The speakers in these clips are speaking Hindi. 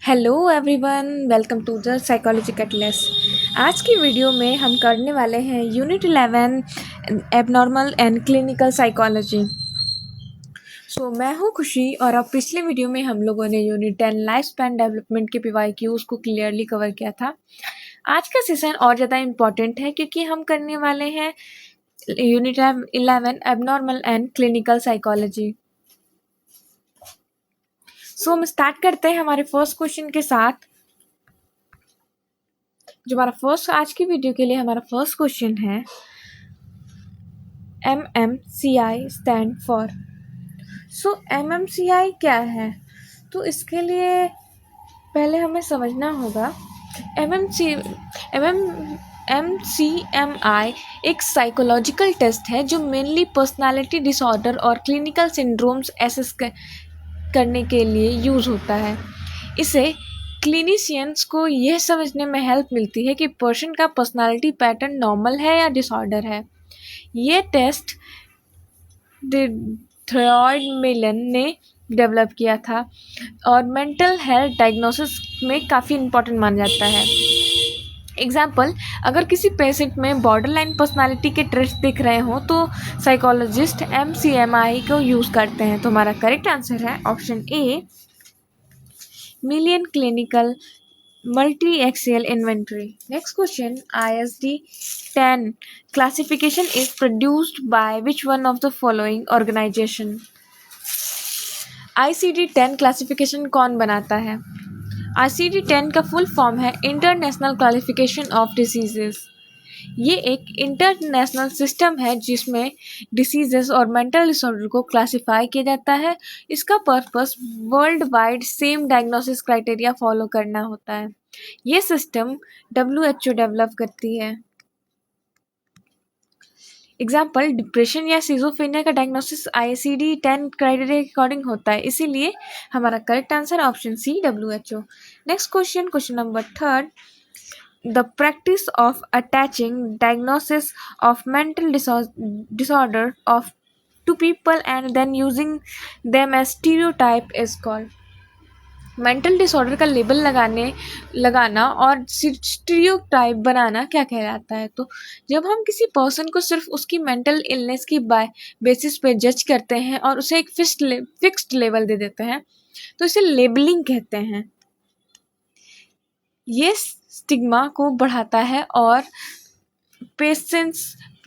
Hello everyone, welcome to the psychology catalyst. आज की वीडियो में हम करने वाले हैं unit 11 abnormal and clinical psychology. मैं हूं खुशी और अब पिछले वीडियो में हम लोगों ने यूनिट 10 लाइफ स्पैन डेवलपमेंट के पीवाईक्यूज को क्लियरली कवर किया था। आज का सेशन और ज़्यादा इम्पॉर्टेंट है क्योंकि हम करने वाले हैं unit 11 abnormal and clinical psychology. हम स्टार्ट करते हैं हमारे फर्स्ट क्वेश्चन के साथ। जो हमारा फर्स्ट आज की वीडियो के लिए हमारा फर्स्ट क्वेश्चन है, MMCI स्टैंड फॉर। MMCI क्या है? तो इसके लिए पहले हमें समझना होगा MMCMI एक साइकोलॉजिकल टेस्ट है जो मेनली पर्सनालिटी डिसऑर्डर और क्लिनिकल सिंड्रोम्स एसेस करने के लिए यूज़ होता है। इसे क्लिनिशियंस को यह समझने में हेल्प मिलती है कि पर्सन का पर्सनालिटी पैटर्न नॉर्मल है या डिसऑर्डर है। ये टेस्ट थ्रॉयड मिलन ने डेवलप किया था और मेंटल हेल्थ डायग्नोसिस में काफ़ी इम्पोर्टेंट माना जाता है। एग्जाम्पल, अगर किसी पेशेंट में बॉर्डरलाइन पर्सनालिटी के ट्रेट्स दिख रहे हों तो साइकोलॉजिस्ट MCMI को यूज़ करते हैं। तो हमारा करेक्ट आंसर है option A, million clinical multi-axial inventory. Next question, ISD-10 classification is produced by which one of the following organization? ICD-10 classification कौन बनाता है? ICD-10 का फुल फॉर्म है इंटरनेशनल क्लासिफिकेशन ऑफ डिसीजेस। ये एक इंटरनेशनल सिस्टम है जिसमें डिसीजेस और मेंटल डिसऑर्डर को क्लासिफाई किया जाता है। इसका purpose world wide same diagnosis criteria follow करना होता है। ये सिस्टम WHO डेवलप करती है। एग्जाम्पल, डिप्रेशन या सिजोफ्रेनिया का डायग्नोसिस ICD-10 क्राइटेरिया के अकॉर्डिंग होता है, इसीलिए हमारा correct answer option C, WHO। Next question number 3, the practice of attaching diagnosis of mental disorder of to people and then using them as stereotype is called। Mental disorder का लेबल लगाना और स्टीरियोटाइप बनाना क्या कहलाता है? तो जब हम किसी पर्सन को सिर्फ उसकी मेंटल इलनेस की बेसिस पे जज करते हैं और उसे एक फिक्स्ड लेवल दे देते हैं तो इसे लेबलिंग कहते हैं। ये स्टिग्मा को बढ़ाता है और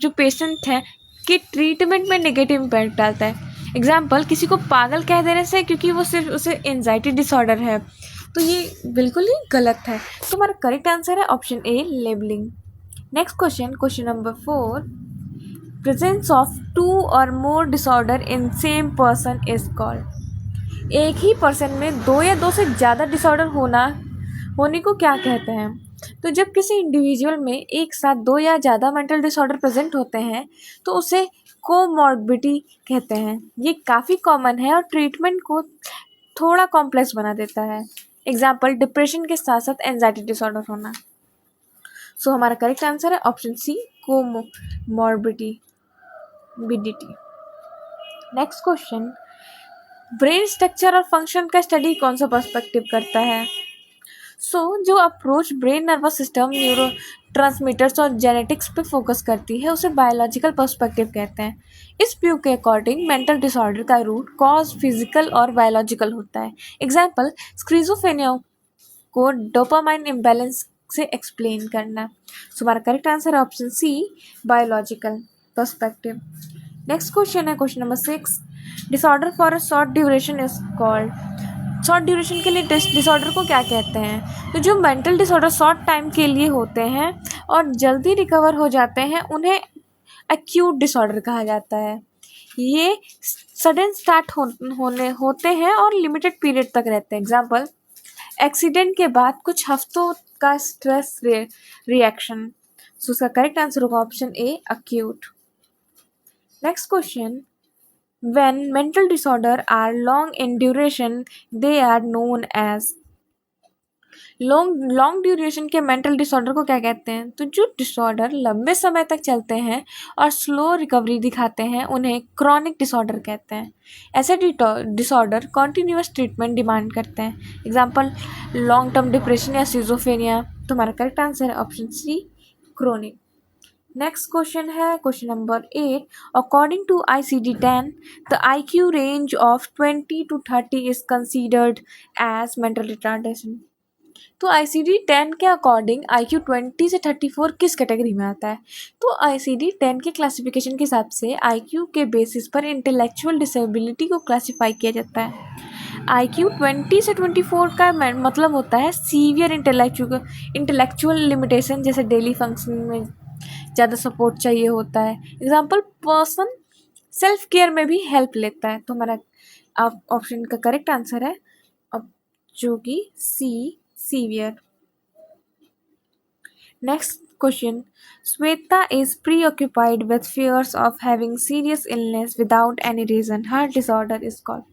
जो पेशेंट हैं कि ट्रीटमेंट में नेगेटिव इम्पैक्ट डालता है। एग्जाम्पल, किसी को पागल कह देने से क्योंकि वो सिर्फ उसे एंजाइटी डिसऑर्डर है, तो ये बिल्कुल ही गलत है। तो हमारा करेक्ट आंसर है option A, labelling. Next question number 4, presence of 2 और more disorder in same person is called. एक ही पर्सन में 2 या 2 से ज़्यादा डिसऑर्डर होने को क्या कहते हैं? तो जब किसी इंडिविजुअल में एक साथ 2 या ज़्यादा मेंटल डिसऑर्डर प्रेजेंट होते हैं तो उसे कोमॉर्बिडिटी कहते हैं। ये काफ़ी कॉमन है और ट्रीटमेंट को थोड़ा कॉम्प्लेक्स बना देता है। एग्जाम्पल, डिप्रेशन के साथ साथ एंजाइटी डिसऑर्डर होना। हमारा करेक्ट आंसर है option C, comorbidity. Next question, brain structure और फंक्शन का स्टडी कौन सा पर्सपेक्टिव करता है? जो approach brain nervous system, neurotransmitters और जेनेटिक्स पे फोकस करती है उसे बायोलॉजिकल पर्सपेक्टिव कहते हैं। इस व्यू के अकॉर्डिंग मेंटल डिसऑर्डर का रूट कॉज फिजिकल और बायोलॉजिकल होता है। एग्जाम्पल, स्क्रीजोफ्रेनिया को डोपामाइन इम्बैलेंस से एक्सप्लेन करना। हमारा करेक्ट आंसर है option C, biological perspective. Next question है question number 6, disorder for a short duration is called. Short duration के लिए डिसऑर्डर को क्या कहते हैं? तो जो मेंटल डिसऑर्डर शॉर्ट टाइम के लिए होते हैं और जल्दी रिकवर हो जाते हैं उन्हें एक्यूट डिसऑर्डर कहा जाता है। ये सडन स्टार्ट होते हैं और लिमिटेड पीरियड तक रहते हैं। एग्जाम्पल, एक्सीडेंट के बाद कुछ हफ्तों का स्ट्रेस रिएक्शन। उसका करेक्ट आंसर होगा option A, acute. Next question, when mental disorder are long in duration, they are known as। Long duration के मेंटल डिसऑर्डर को क्या कहते हैं? तो जो डिसऑर्डर लंबे समय तक चलते हैं और स्लो रिकवरी दिखाते हैं उन्हें क्रॉनिक डिसऑर्डर कहते हैं। ऐसे डिसऑर्डर कॉन्टिन्यूअस ट्रीटमेंट डिमांड करते हैं। एग्जाम्पल लॉन्ग टर्म डिप्रेशन या सिजोफ्रेनिया। तुम्हारा करेक्ट आंसर है option C, chronic. Next question है question number 8। According to ICD-10 the IQ range of 20 to 30 is considered as mental retardation. तो ICD-10 के अकॉर्डिंग IQ 20 से 34 किस कैटेगरी में आता है? तो ICD-10 के क्लासिफिकेशन के हिसाब से IQ के बेसिस पर इंटेलेक्चुअल डिसेबिलिटी को क्लासीफाई किया जाता है। IQ 20 से 24 का मतलब होता है सीवियर इंटेलेक्चुअल लिमिटेशन, जैसे डेली फंक्शनिंग में ज़्यादा सपोर्ट चाहिए होता है। एग्जाम्पल पर्सन सेल्फ केयर में भी हेल्प लेता है। तो हमारा ऑप्शन का करेक्ट आंसर है जो कि C, severe. Next question. Sweta is preoccupied with fears of having serious illness without any reason. Her disorder is called।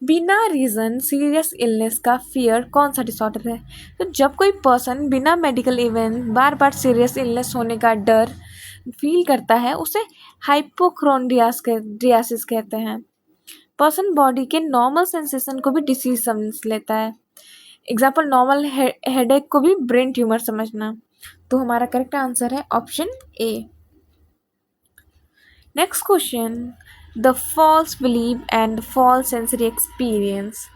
बिना रीज़न सीरियस इलनेस का फियर कौन सा डिसऑर्डर है? तो जब कोई पर्सन बिना मेडिकल इवेंट बार बार सीरियस इलनेस होने का डर फील करता है उसे हाइपोक्रोनड्रियासिस कहते हैं। पर्सन बॉडी के नॉर्मल सेंसेशन को भी डिसीज समझ लेता है। एग्जाम्पल नॉर्मल हेडेक को भी ब्रेन ट्यूमर समझना। तो हमारा करेक्ट आंसर है option A. Next question. The false believe and false sensory experience.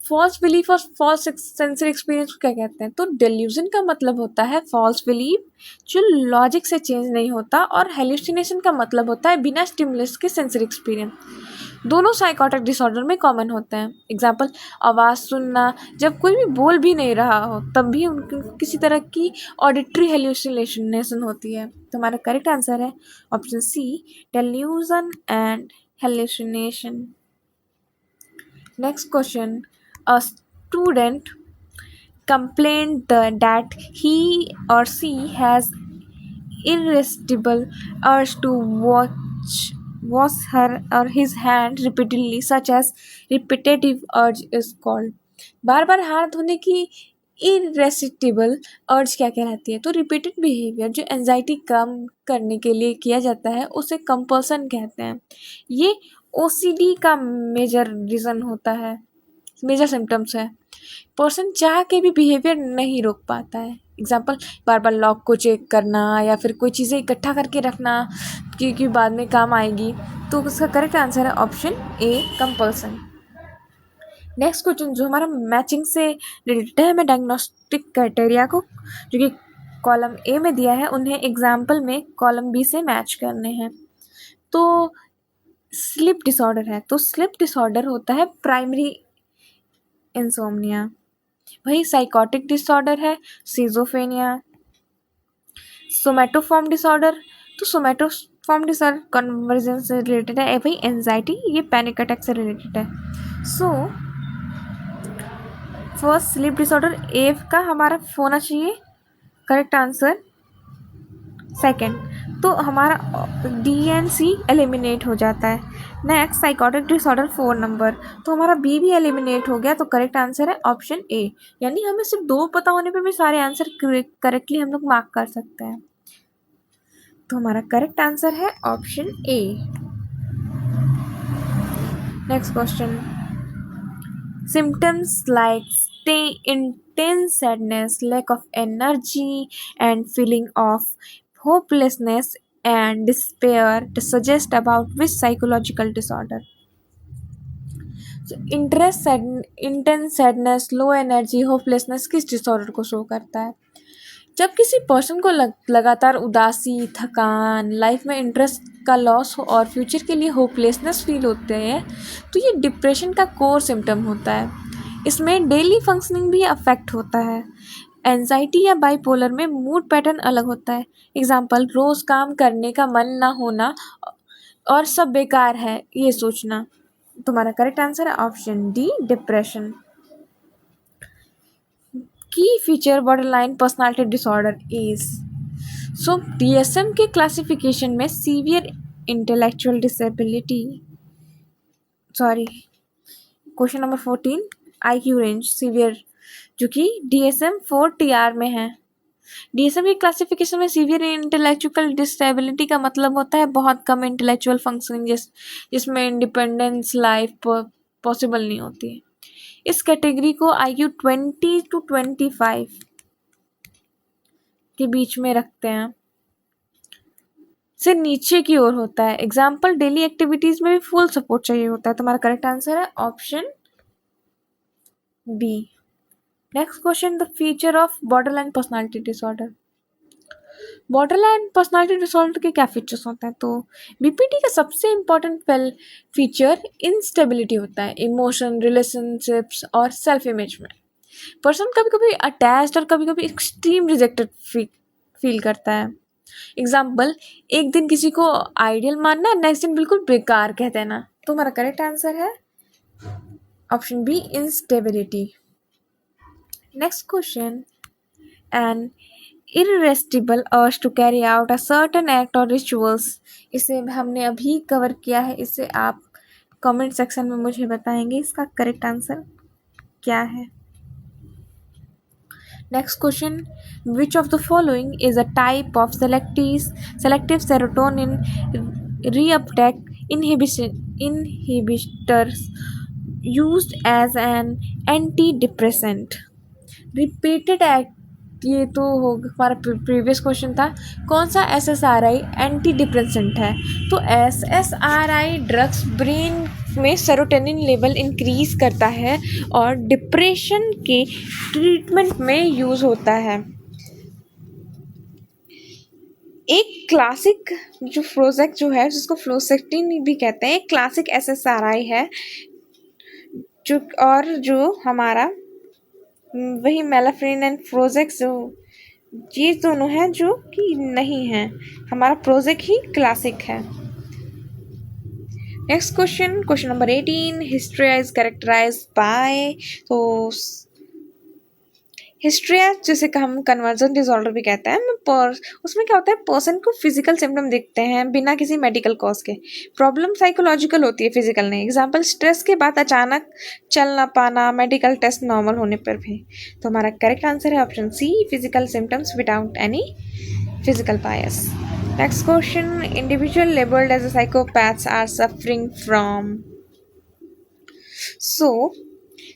False belief और फॉल्स सेंसरी एक्सपीरियंस को क्या कहते हैं? तो डेल्यूजन का मतलब होता है फॉल्स बिलीफ जो लॉजिक से चेंज नहीं होता, और हेल्यूसिनेशन का मतलब होता है बिना स्टिमुलस के सेंसरी एक्सपीरियंस। दोनों साइकोटिक डिसऑर्डर में कॉमन होते हैं। एग्जाम्पल आवाज़ सुनना जब कोई भी बोल भी नहीं रहा हो तब भी उनको किसी तरह की ऑडिटरी हेल्यूसिनेशन होती है। तो हमारा करेक्ट आंसर है option C, delusion and hallucination. Next question. A student complained that he or she has irresistible urge to wash her or his hand repeatedly, such as repetitive urge is called। बार बार हाथ धोने की इरेसिस्टिबल अर्ज क्या कहलाती है? तो रिपीटेड बिहेवियर जो एंजाइटी कम करने के लिए किया जाता है उसे कंपल्सन कहते हैं। ये OCD का मेजर रीज़न होता है, मेजर सिम्टम्स है। पर्सन चाह के भी बिहेवियर नहीं रोक पाता है। एग्जाम्पल बार बार लॉक को चेक करना या फिर कोई चीज़ें इकट्ठा करके रखना क्योंकि बाद में काम आएगी। तो उसका करेक्ट आंसर है ऑप्शन ए, कंपल्सन। नेक्स्ट क्वेश्चन जो हमारा मैचिंग से रिलेटेड है, हमें डायग्नोस्टिक क्राइटेरिया को जो कि कॉलम ए में दिया है उन्हें एग्जाम्पल में कॉलम बी से मैच करने हैं। तो स्लीप डिसऑर्डर है, तो स्लीप डिसऑर्डर होता है प्राइमरी इंसोम्निया। वही साइकोटिक डिसऑर्डर है सिजोफ्रेनिया। सोमैटोफॉर्म डिसऑर्डर, तो सोमैटोफॉर्म डिसऑर्डर कन्वर्जन से रिलेटेड है। वही एंजाइटी, ये पैनिक अटैक से रिलेटेड है। सो फर्स्ट स्लीप डिसऑर्डर ए का हमारा होना चाहिए करेक्ट आंसर। सेकंड तो हमारा डी एंड सी एलिमिनेट हो जाता है। नेक्स्ट साइकोटिक डिसऑर्डर 4 नंबर, तो हमारा बी भी एलिमिनेट हो गया। तो करेक्ट आंसर है ऑप्शन ए। यानी हमें सिर्फ 2 पता होने पे भी सारे आंसर करेक्टली हम लोग मार्क कर सकते हैं। तो हमारा करेक्ट आंसर है option A. Next question. Symptoms like intense sadness, lack of energy and feeling of hopelessness and despair to suggest about which psychological disorder? So, intense sadness, low energy, hopelessness किस डिसऑर्डर को शो करता है? जब किसी पर्सन को लगातार उदासी, थकान, लाइफ में इंटरेस्ट का लॉस हो और फ्यूचर के लिए होपलेसनेस फील होते हैं तो ये डिप्रेशन का कोर सिम्टम होता है। इसमें डेली फंक्शनिंग भी अफेक्ट होता है। एंजाइटी या बाइपोलर में मूड पैटर्न अलग होता है। एग्जाम्पल रोज़ काम करने का मन ना होना और सब बेकार है ये सोचना। तुम्हारा करेक्ट आंसर है ऑप्शन डी, डिप्रेशन। की feature borderline personality disorder is. So DSM के क्लासिफिकेशन में severe intellectual disability, sorry question number 14 IQ range severe जो कि DSM-4 में है। DSM की क्लासिफिकेशन में सीवियर इंटेलेक्चुअल डिसेबिलिटी का मतलब होता है बहुत कम इंटेलेक्चुअल फंक्शनिंग जिसमें इंडिपेंडेंस लाइफ पॉसिबल नहीं होती। इस कैटेगरी को IQ 20 to 25 के बीच में रखते हैं, से नीचे की ओर होता है। एग्जाम्पल डेली एक्टिविटीज में भी फुल सपोर्ट चाहिए होता है। तुम्हारा करेक्ट आंसर है option B. Next question, the feature of borderline personality disorder. Borderline personality disorder के क्या फीचर्स होते हैं? तो BPD का सबसे इम्पोर्टेंट फीचर इंस्टेबिलिटी होता है इमोशन, रिलेशनशिप्स और सेल्फ इमेज में। पर्सन कभी कभी अटैच्ड और कभी कभी एक्सट्रीम रिजेक्टेड फील करता है। एग्जाम्पल, एक दिन किसी को आइडियल मानना, नेक्स्ट दिन बिल्कुल बेकार कह देना। तो हमारा करेक्ट आंसर है option B, instability. Next question, an irresistible urge to carry out a certain act or rituals। इसे हमने अभी कवर किया है, इसे आप कमेंट सेक्शन में मुझे बताएंगे इसका करेक्ट आंसर क्या है। Next question, which of the following is a type of selective serotonin reuptake inhibitors used as an anti depressant. Repeated act, ये तो हो हमारा प्रीवियस क्वेश्चन था, कौन सा SSRI एंटी डिप्रेसेंट है? तो SSRI ड्रग्स ब्रेन में सेरोटोनिन लेवल इंक्रीज करता है और डिप्रेशन के ट्रीटमेंट में यूज़ होता है। एक क्लासिक जो फ्लोजेक जो है, जिसको फ्लोसेक्टिन भी कहते हैं, एक क्लासिक SSRI है जो हमारा वही मेलाफ्रिन एंड प्रोजेक, जो ये दोनों हैं जो कि नहीं है, हमारा प्रोजेक ही क्लासिक है। Next question, question number 18, hysteria is characterised by. तो हिस्ट्रिया जिसे हम कन्वर्जन डिसऑर्डर भी कहते हैं, उसमें क्या होता है, पर्सन को फिजिकल सिम्टम दिखते हैं बिना किसी मेडिकल कॉज के। प्रॉब्लम साइकोलॉजिकल होती है, फिजिकल नहीं। एग्जाम्पल, स्ट्रेस के बाद अचानक चल ना पाना, मेडिकल टेस्ट नॉर्मल होने पर भी। तो हमारा करेक्ट आंसर है option C, physical symptoms without any physical bias. Next question, individual labelled as a psychopaths are suffering from. So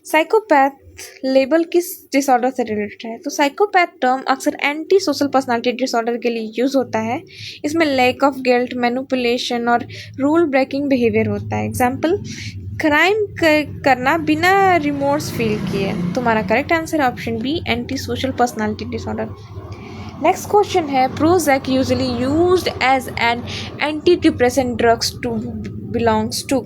psychopath label किस डिसऑर्डर से रिलेटेड है? तो साइकोपैथ टर्म अक्सर एंटी सोशल पर्सनालिटी डिसऑर्डर के लिए यूज होता है। इसमें लैक ऑफ गिल्ट, मैनिपुलेशन और रूल ब्रेकिंग बिहेवियर होता है। एग्जाम्पल, क्राइम करना बिना रिमोर्स फील किए। तुम्हारा करेक्ट आंसर है option B, anti social personality disorder. Next question है, Prozac usually used as an anti depressant drugs to belongs to.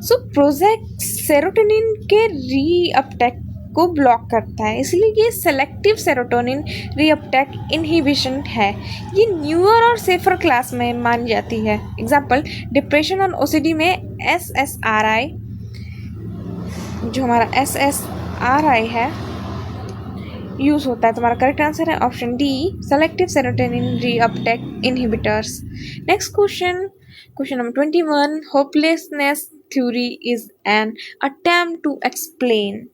So Prozac serotonin के रीअपटेक को ब्लॉक करता है, इसलिए ये सेलेक्टिव सेरोटोनिन रीअपटेक इनहिबिशन है। ये न्यूअर और सेफर क्लास में मानी जाती है। एग्जाम्पल, डिप्रेशन और OCD में SSRI, जो हमारा SSRI है, यूज होता है। तुम्हारा करेक्ट आंसर है option D, selective serotonin reuptake inhibitors. Next question, question number 21, hopelessness theory is an attempt to explain.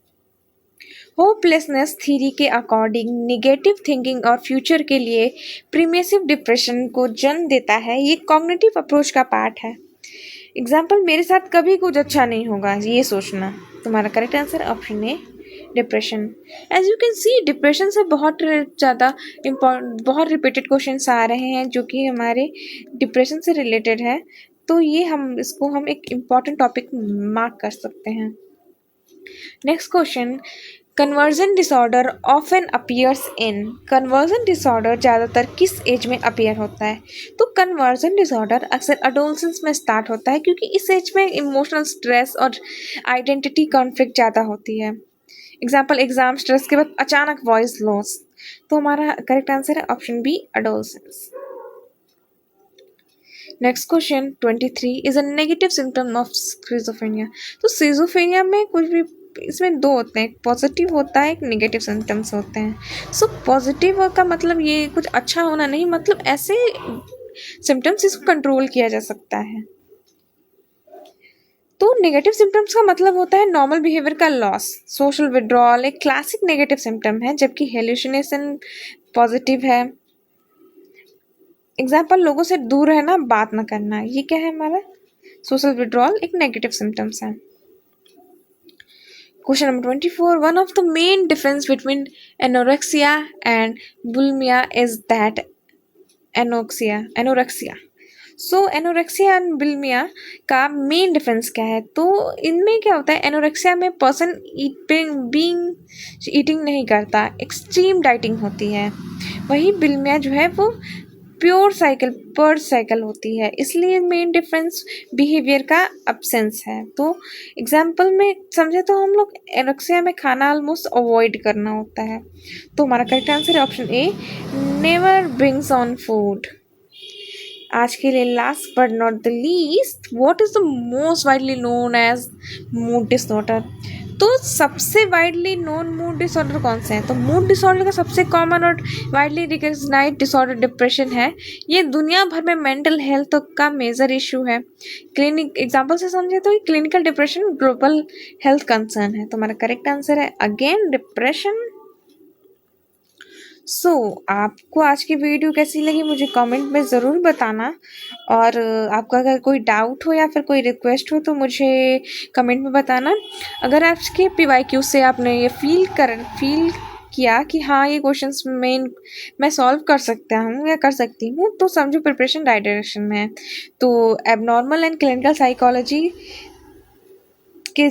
Hopelessness theory के अकॉर्डिंग निगेटिव थिंकिंग और फ्यूचर के लिए प्रीमेसिव डिप्रेशन को जन्म देता है। ये कॉग्निटिव अप्रोच का पार्ट है। एग्जाम्पल, मेरे साथ कभी कुछ अच्छा नहीं होगा, ये सोचना। तुम्हारा correct answer option A, depression. As you can see, depression से बहुत रिपीटेड क्वेश्चंस आ रहे हैं जो कि हमारे डिप्रेशन से रिलेटेड है, तो ये हम एक इम्पॉर्टेंट टॉपिक मार्क कर सकते हैं। Next question, conversion disorder often appears इन। कन्वर्जन डिसऑर्डर ज़्यादातर किस एज में अपीयर होता है? तो कन्वर्जन डिसऑर्डर अक्सर अडोलसेंस में स्टार्ट होता है, क्योंकि इस एज में इमोशनल स्ट्रेस और आइडेंटिटी कॉन्फ्लिक्ट ज़्यादा होती है। एग्जाम्पल, एग्जाम स्ट्रेस के बाद अचानक वॉइस लॉस। तो हमारा करेक्ट आंसर है option B, adolescence. Next question 23 is a negative symptom of schizophrenia. तो स्किज़ोफ्रेनिया में कुछ भी, इसमें दो होते हैं, एक पॉजिटिव होता है, एक नेगेटिव सिम्टम्स होते हैं। सो पॉजिटिव का मतलब ये कुछ अच्छा होना नहीं, मतलब ऐसे सिम्टम्स इसको कंट्रोल किया जा सकता है। तो नेगेटिव सिम्टम्स का मतलब होता है नॉर्मल बिहेवियर का लॉस, सोशल विड्रॉल एक क्लासिक नेगेटिव सिम्टम है, जबकि हेलुसिनेशन पॉजिटिव है। एग्जाम्पल, लोगों से दूर रहना, बात ना करना, ये क्या है हमारा सोशल विड्रॉल एक नेगेटिव सिम्टम्स है। Question number 24. One of the main difference between anorexia and bulimia is that anorexia. So anorexia and bulimia का मेन डिफरेंस क्या है? तो इनमें क्या होता है, एनोरेक्सिया में पर्सन ईटिंग नहीं करता, एक्सट्रीम डाइटिंग होती है। वही बुलिमिया जो है वो प्योर साइकिल होती है, इसलिए मेन डिफरेंस बिहेवियर का अब्सेंस है। तो एग्जाम्पल में समझे तो हम लोग एनोरेक्सिया में खाना ऑलमोस्ट अवॉइड करना होता है। तो हमारा करेक्ट आंसर है option A, never brings on food. आज के लिए last but not the least, what is the most widely known as mood disorder? तो सबसे वाइडली नोन मूड डिसऑर्डर कौन सा है? तो मूड डिसऑर्डर का सबसे कॉमन और वाइडली रिकग्नाइज्ड डिसऑर्डर डिप्रेशन है। ये दुनिया भर में मेंटल हेल्थ का मेजर इशू है। क्लिनिक एग्जांपल से समझे तो clinical depression global health concern है। तो हमारा करेक्ट आंसर है अगेन डिप्रेशन। सो आपको आज की वीडियो कैसी लगी मुझे कमेंट में ज़रूर बताना, और आपका अगर कोई डाउट हो या फिर कोई रिक्वेस्ट हो तो मुझे कमेंट में बताना। अगर आपके PYQ से आपने ये फील किया कि हाँ ये क्वेश्चंस मैं सॉल्व कर सकता हूँ या कर सकती हूँ, तो समझो प्रिपरेशन राइट डायरेक्शन में है। तो एबनॉर्मल एंड क्लिनिकल साइकोलॉजी के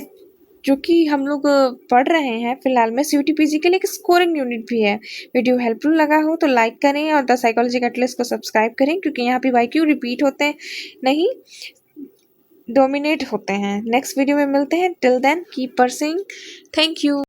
जो कि हम लोग पढ़ रहे हैं फिलहाल में, CUT-PG के लिए एक स्कोरिंग यूनिट भी है। वीडियो हेल्पफुल लगा हो तो लाइक करें और द साइकोलॉजी कैटलिस्ट को सब्सक्राइब करें, क्योंकि यहाँ PYQ रिपीट होते हैं नहीं, डोमिनेट होते हैं। नेक्स्ट वीडियो में मिलते हैं। Till then keep pursuing. Thank you.